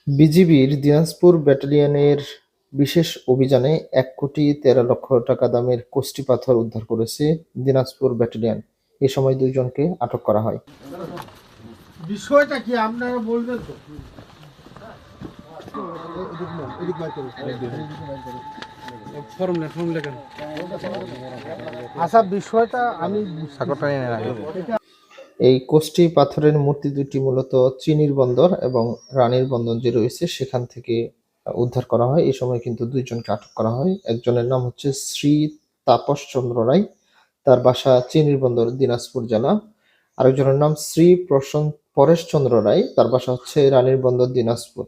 বিজিবির দিনাজপুর ব্যাটালিয়নের বিশেষ অভিযানে ১,১৩,০০,০০০ টাকা দামের কষ্টি পাথর উদ্ধার করেছে দিনাজপুর ব্যাটালিয়ন। এ সময় ২ জনকে আটক করা হয়। বিষয়টা কি আপনারা বলবেন তো? আচ্ছা, বিষয়টা আমি এই কষ্টি পাথরের মূর্তি দুটি মূলত চিনির বন্দর এবং রানীর বন্দর যে রয়েছে সেখান থেকে উদ্ধার করা হয়। এই সময় কিন্তু ২ জনকে আটক করা হয়। একজনের নাম হচ্ছে শ্রী তাপস চন্দ্র রায়, তার বাসা চিনির বন্দর দিনাজপুর জেলা। আরেকজনের নাম শ্রী পরেশ চন্দ্র রায়, তার বাসা হচ্ছে রানীর বন্দর দিনাজপুর।